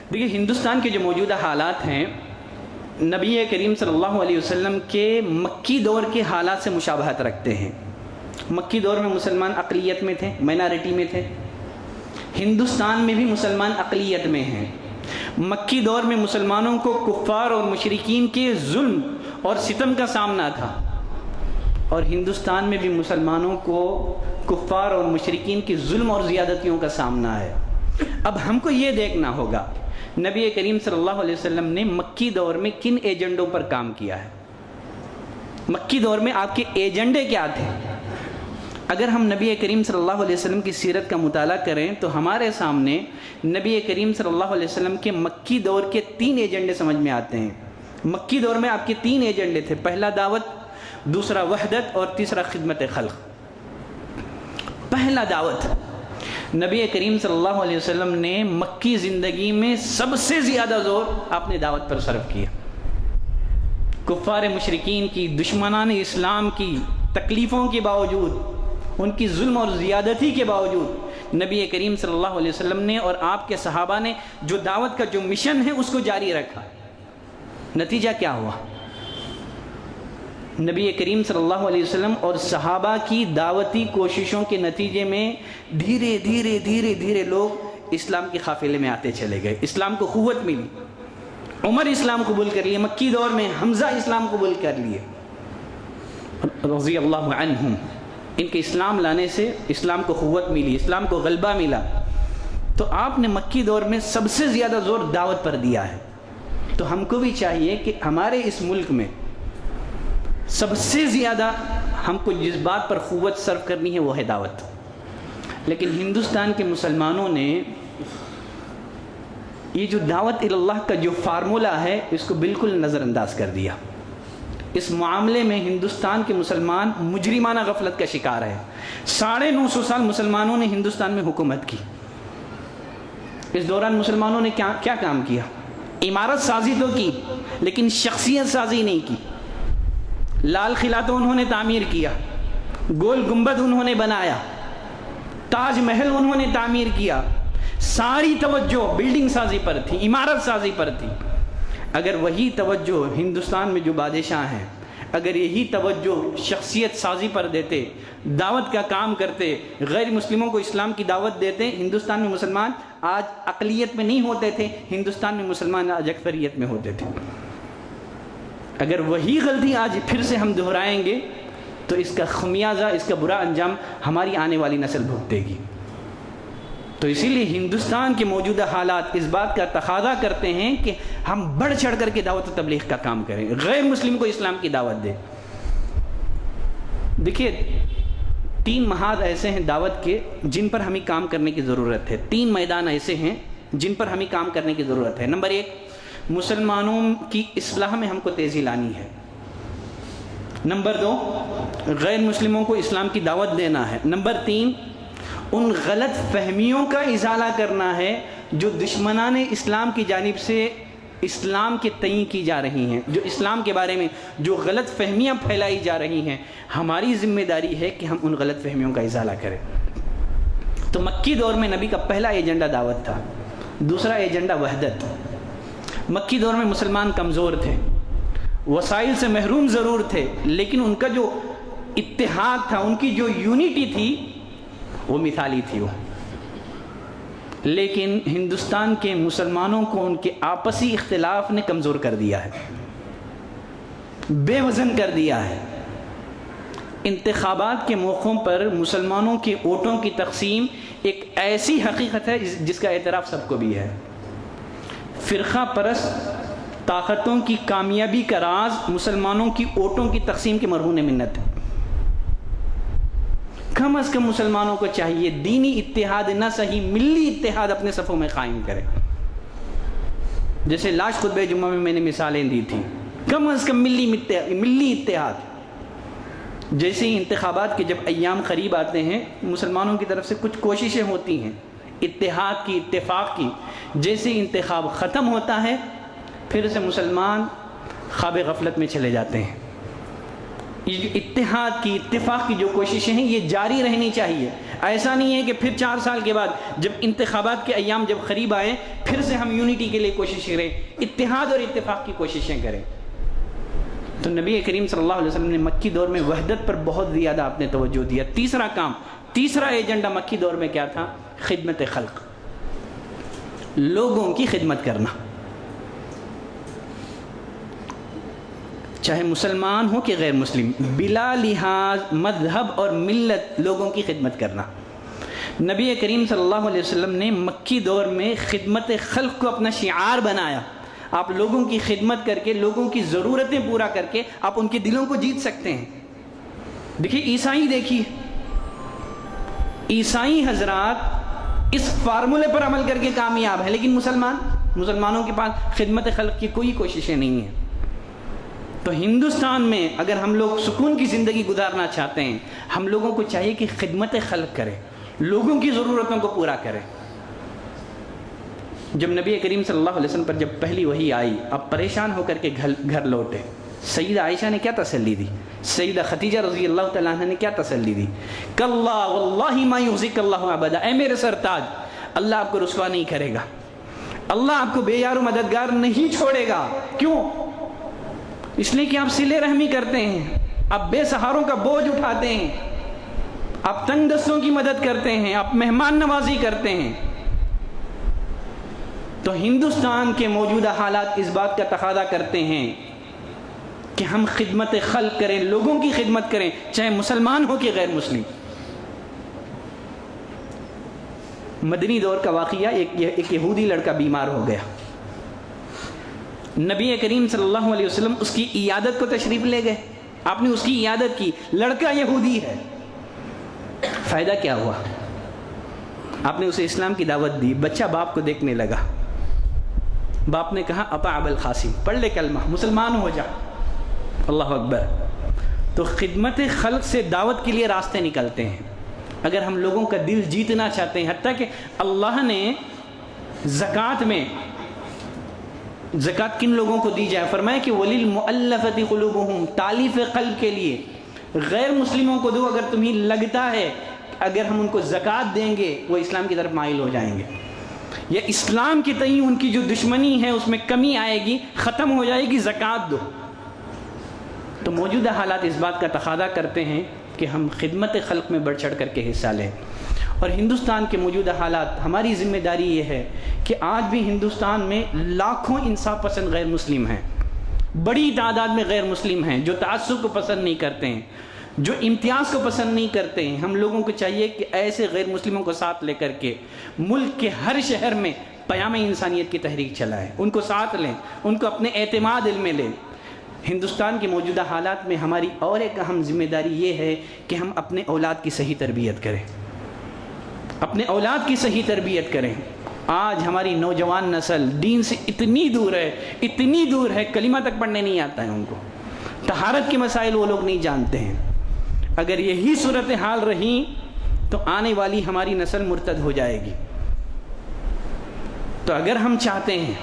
دیکھیے ہندوستان کے جو موجودہ حالات ہیں نبی کریم صلی اللہ علیہ وسلم کے مکی دور کے حالات سے مشابہت رکھتے ہیں۔ مکی دور میں مسلمان اقلیت میں تھے، مائنارٹی میں تھے۔ ہندوستان میں بھی مسلمان اقلیت میں ہیں۔ مکی دور میں مسلمانوں کو کفار اور مشرکین کے ظلم اور ستم کا سامنا تھا، اور ہندوستان میں بھی مسلمانوں کو کفار اور مشرکین کی ظلم اور زیادتیوں کا سامنا ہے۔ اب ہم کو یہ دیکھنا ہوگا نبی کریم صلی اللہ علیہ وسلم نے مکی دور میں کن ایجنڈوں پر کام کیا ہے، مکی دور میں آپ کے ایجنڈے کیا تھے۔ اگر ہم نبی کریم صلی اللہ علیہ وسلم کی سیرت کا مطالعہ کریں تو ہمارے سامنے نبی کریم صلی اللہ علیہ وسلم کے مکی دور کے 3 ایجنڈے سمجھ میں آتے ہیں۔ مکی دور میں آپ کے 3 ایجنڈے تھے، پہلا دعوت، دوسرا وحدت، اور تیسرا خدمت خلق۔ پہلا دعوت، نبی کریم صلی اللہ علیہ وسلم نے مکی زندگی میں سب سے زیادہ زور اپنے دعوت پر صرف کیا۔ کفار مشرکین کی، دشمنان اسلام کی تکلیفوں کے باوجود، ان کی ظلم اور زیادتی کے باوجود نبی کریم صلی اللہ علیہ وسلم نے اور آپ کے صحابہ نے جو دعوت کا جو مشن ہے اس کو جاری رکھا۔ نتیجہ کیا ہوا؟ نبی کریم صلی اللہ علیہ وسلم اور صحابہ کی دعوتی کوششوں کے نتیجے میں دھیرے دھیرے دھیرے دھیرے لوگ اسلام کے قافلے میں آتے چلے گئے، اسلام کو قوت ملی۔ عمر اسلام قبول کر لیے، مکی دور میں حمزہ اسلام قبول کر لیے رضی اللہ عنہم۔ ان کے اسلام لانے سے اسلام کو قوت ملی، اسلام کو غلبہ ملا۔ تو آپ نے مکی دور میں سب سے زیادہ زور دعوت پر دیا ہے۔ تو ہم کو بھی چاہیے کہ ہمارے اس ملک میں سب سے زیادہ ہم کو جس بات پر قوت صرف کرنی ہے وہ ہے دعوت۔ لیکن ہندوستان کے مسلمانوں نے یہ جو دعوت اللہ کا جو فارمولہ ہے اس کو بالکل نظر انداز کر دیا۔ اس معاملے میں ہندوستان کے مسلمان مجرمانہ غفلت کا شکار ہے۔ 950 سال مسلمانوں نے ہندوستان میں حکومت کی۔ اس دوران مسلمانوں نے کیا کام کیا؟ عمارت سازی تو کی لیکن شخصیت سازی نہیں کی۔ لال قلعہ تو انہوں نے تعمیر کیا، گول گنبد انہوں نے بنایا، تاج محل انہوں نے تعمیر کیا۔ ساری توجہ بلڈنگ سازی پر تھی، عمارت سازی پر تھی۔ اگر وہی توجہ ہندوستان میں جو بادشاہ ہیں، اگر یہی توجہ شخصیت سازی پر دیتے، دعوت کا کام کرتے، غیر مسلموں کو اسلام کی دعوت دیتے، ہندوستان میں مسلمان آج اقلیت میں نہیں ہوتے تھے، ہندوستان میں مسلمان آج اکثریت میں ہوتے تھے۔ اگر وہی غلطی آج پھر سے ہم دہرائیں گے تو اس کا خمیازہ، اس کا برا انجام ہماری آنے والی نسل بھگتے گی۔ تو اسی لیے ہندوستان کے موجودہ حالات اس بات کا تقاضا کرتے ہیں کہ ہم بڑھ چڑھ کر کے دعوت و تبلیغ کا کام کریں، غیر مسلم کو اسلام کی دعوت دیں۔ دیکھیے 3 محاذ ایسے ہیں دعوت کے جن پر ہمیں کام کرنے کی ضرورت ہے، 3 میدان ایسے ہیں جن پر ہمیں کام کرنے کی ضرورت ہے۔ نمبر 1، مسلمانوں کی اصلاح میں ہم کو تیزی لانی ہے۔ نمبر 2، غیر مسلموں کو اسلام کی دعوت دینا ہے۔ نمبر 3، ان غلط فہمیوں کا ازالہ کرنا ہے جو دشمنان اسلام کی جانب سے اسلام کے تئیں کی جا رہی ہیں، جو اسلام کے بارے میں جو غلط فہمیاں پھیلائی جا رہی ہیں۔ ہماری ذمہ داری ہے کہ ہم ان غلط فہمیوں کا ازالہ کریں۔ تو مکی دور میں نبی کا پہلا ایجنڈا دعوت تھا، دوسرا ایجنڈا وحدت۔ مکی دور میں مسلمان کمزور تھے، وسائل سے محروم ضرور تھے، لیکن ان کا جو اتحاد تھا، ان کی جو یونٹی تھی وہ مثالی تھی وہ۔ لیکن ہندوستان کے مسلمانوں کو ان کے آپسی اختلاف نے کمزور کر دیا ہے، بے وزن کر دیا ہے۔ انتخابات کے موقعوں پر مسلمانوں کے ووٹوں کی تقسیم ایک ایسی حقیقت ہے جس کا اعتراف سب کو بھی ہے۔ فرقہ پرست طاقتوں کی کامیابی کا راز مسلمانوں کی ووٹوں کی تقسیم کی مرہون منت ہے۔ کم از کم مسلمانوں کو چاہیے دینی اتحاد نہ صحیح ملی اتحاد اپنے صفوں میں قائم کرے۔ جیسے لاش خطبہ جمعہ میں نے مثالیں دی تھی، کم از کم ملی اتحاد۔ جیسے ہی انتخابات کے جب ایام قریب آتے ہیں، مسلمانوں کی طرف سے کچھ کوششیں ہوتی ہیں اتحاد کی، اتفاق کی۔ جیسے انتخاب ختم ہوتا ہے پھر سے مسلمان خواب غفلت میں چلے جاتے ہیں۔ یہ جو اتحاد کی، اتفاق کی جو کوششیں ہیں یہ جاری رہنی چاہیے۔ ایسا نہیں ہے کہ پھر 4 سال کے بعد جب انتخابات کے ایام جب قریب آئیں پھر سے ہم یونٹی کے لیے کوشش کریں، اتحاد اور اتفاق کی کوششیں کریں۔ تو نبی کریم صلی اللہ علیہ وسلم نے مکی دور میں وحدت پر بہت زیادہ آپ نے توجہ دیا۔ تیسرا ایجنڈا مکی دور میں کیا تھا؟ خدمت خلق، لوگوں کی خدمت کرنا، چاہے مسلمان ہو کہ غیر مسلم، بلا لحاظ مذہب اور ملت لوگوں کی خدمت کرنا۔ نبی کریم صلی اللہ علیہ وسلم نے مکی دور میں خدمت خلق کو اپنا شعار بنایا۔ آپ لوگوں کی خدمت کر کے، لوگوں کی ضرورتیں پورا کر کے آپ ان کے دلوں کو جیت سکتے ہیں۔ دیکھیے عیسائی، عیسائی حضرات اس فارمولے پر عمل کر کے کامیاب ہے، لیکن مسلمانوں کے پاس خدمت خلق کی کوئی کوششیں نہیں ہیں۔ تو ہندوستان میں اگر ہم لوگ سکون کی زندگی گزارنا چاہتے ہیں، ہم لوگوں کو چاہیے کہ خدمت خلق کریں، لوگوں کی ضرورتوں کو پورا کریں۔ جب نبی کریم صلی اللہ علیہ وسلم پر جب پہلی وحی آئی، اب پریشان ہو کر کے گھر لوٹے، سیدہ عائشہ نے کیا تسلی دی؟ سیدہ خدیجہ رضی اللہ تعالیٰ عنہ نے کیا تسلی دی؟ کاللہ واللہ ما یخزیک اللہ ابدا، اے میرے سرتاج، اللہ آپ کو رسوا نہیں کرے گا، اللہ آپ کو بے یار و مددگار نہیں چھوڑے گا۔ کیوں؟ اس لیے کہ آپ صلہ رحمی کرتے ہیں، آپ بے سہاروں کا بوجھ اٹھاتے ہیں، آپ تنگ دستوں کی مدد کرتے ہیں، آپ مہمان نوازی کرتے ہیں۔ تو ہندوستان کے موجودہ حالات اس بات کا تقاضا کرتے ہیں کہ ہم خدمت خلق کریں، لوگوں کی خدمت کریں، چاہے مسلمان ہو کہ غیر مسلم۔ مدنی دور کا واقعہ، ایک یہودی لڑکا بیمار ہو گیا، نبی کریم صلی اللہ علیہ وسلم اس کی عیادت کو تشریف لے گئے، آپ نے اس کی عیادت کی، لڑکا یہودی ہے۔ فائدہ کیا ہوا؟ آپ نے اسے اسلام کی دعوت دی، بچہ باپ کو دیکھنے لگا، باپ نے کہا اطاع ابا القاسم، پڑھ لے کلمہ، مسلمان ہو جا۔ اللہ اکبر۔ تو خدمت خلق سے دعوت کے لیے راستے نکلتے ہیں۔ اگر ہم لوگوں کا دل جیتنا چاہتے ہیں، حتیٰ کہ اللہ نے زکوٰۃ میں، زکوٰۃ کن لوگوں کو دی جائے؟ فرمایا کہ وَلِلْمُؤَلَّفَةِ قُلُوبُهُمْ، تالیف قلب کے لیے، غیر مسلموں کو دو۔ اگر تمہیں لگتا ہے اگر ہم ان کو زکوٰۃ دیں گے وہ اسلام کی طرف مائل ہو جائیں گے، یا اسلام کے تئیں ان کی جو دشمنی ہے اس میں کمی آئے گی، ختم ہو جائے گی، زکوٰۃ دو۔ تو موجودہ حالات اس بات کا تقاضا کرتے ہیں کہ ہم خدمت خلق میں بڑھ چڑھ کر کے حصہ لیں۔ اور ہندوستان کے موجودہ حالات، ہماری ذمہ داری یہ ہے کہ آج بھی ہندوستان میں لاکھوں انصاف پسند غیر مسلم ہیں، بڑی تعداد میں غیر مسلم ہیں جو تعصب کو پسند نہیں کرتے ہیں، جو امتیاز کو پسند نہیں کرتے ہیں۔ ہم لوگوں کو چاہیے کہ ایسے غیر مسلموں کو ساتھ لے کر کے ملک کے ہر شہر میں پیام انسانیت کی تحریک چلائیں، ان کو ساتھ لیں، ان کو اپنے اعتماد علم میں لیں۔ ہندوستان کے موجودہ حالات میں ہماری اور ایک اہم ذمہ داری یہ ہے کہ ہم اپنے اولاد کی صحیح تربیت کریں، اپنے اولاد کی صحیح تربیت کریں۔ آج ہماری نوجوان نسل دین سے اتنی دور ہے، کلمہ تک پڑھنے نہیں آتا ہے ان کو، طہارت کے مسائل وہ لوگ نہیں جانتے ہیں۔ اگر یہی صورتحال رہی تو آنے والی ہماری نسل مرتد ہو جائے گی۔ تو اگر ہم چاہتے ہیں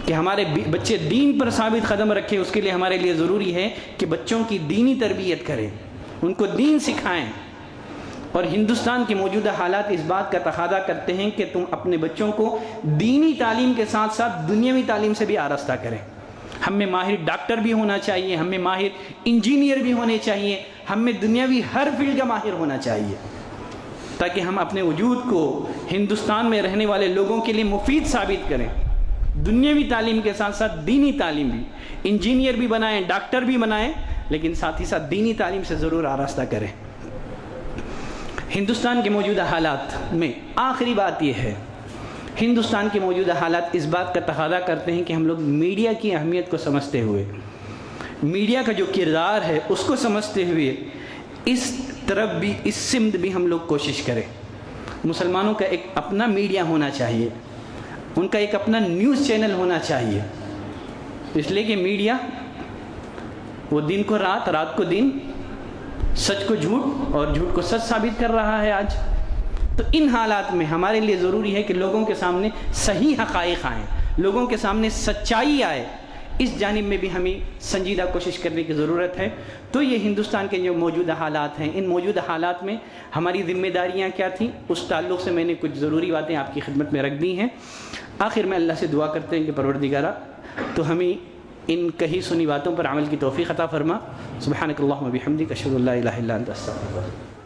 کہ ہمارے بچے دین پر ثابت قدم رکھیں، اس کے لیے ہمارے لیے ضروری ہے کہ بچوں کی دینی تربیت کریں، ان کو دین سکھائیں۔ اور ہندوستان کے موجودہ حالات اس بات کا تقاضا کرتے ہیں کہ تم اپنے بچوں کو دینی تعلیم کے ساتھ ساتھ دنیاوی تعلیم سے بھی آراستہ کریں۔ ہم میں ماہر ڈاکٹر بھی ہونا چاہیے، ہم میں ماہر انجینئر بھی ہونے چاہیے، ہم میں دنیاوی ہر فیلڈ کا ماہر ہونا چاہیے، تاکہ ہم اپنے وجود کو ہندوستان میں رہنے والے لوگوں کے لیے مفید ثابت کریں۔ دنیاوی تعلیم کے ساتھ ساتھ دینی تعلیم بھی، انجینئر بھی بنائیں، ڈاکٹر بھی بنائیں، لیکن ساتھ ہی ساتھ دینی تعلیم سے ضرور آراستہ کریں۔ ہندوستان کے موجودہ حالات میں آخری بات یہ ہے، ہندوستان کے موجودہ حالات اس بات کا تقاضا کرتے ہیں کہ ہم لوگ میڈیا کی اہمیت کو سمجھتے ہوئے، میڈیا کا جو کردار ہے اس کو سمجھتے ہوئے اس طرف بھی، اس سمت بھی ہم لوگ کوشش کریں۔ مسلمانوں کا ایک اپنا میڈیا ہونا چاہیے، ان کا ایک اپنا نیوز چینل ہونا چاہیے، اس لیے کہ میڈیا وہ دن کو رات، رات کو دن، سچ کو جھوٹ اور جھوٹ کو سچ ثابت کر رہا ہے آج۔ تو ان حالات میں ہمارے لیے ضروری ہے کہ لوگوں کے سامنے صحیح حقائق آئیں، لوگوں کے سامنے سچائی آئے، اس جانب میں بھی ہمیں سنجیدہ کوشش کرنے کی ضرورت ہے۔ تو یہ ہندوستان کے جو موجودہ حالات ہیں، ان موجودہ حالات میں ہماری ذمہ داریاں کیا تھیں، اس تعلق سے میں نے کچھ ضروری باتیں آپ کی خدمت میں رکھ دی ہیں۔ آخر میں اللہ سے دعا کرتے ہیں کہ پروردگارہ تو ہمیں ان کہی سنی باتوں پر عمل کی توفیق عطا فرما۔ سبحانک اللہم و بحمدک، اشہد ان لا الہ الا انت، استغفرک۔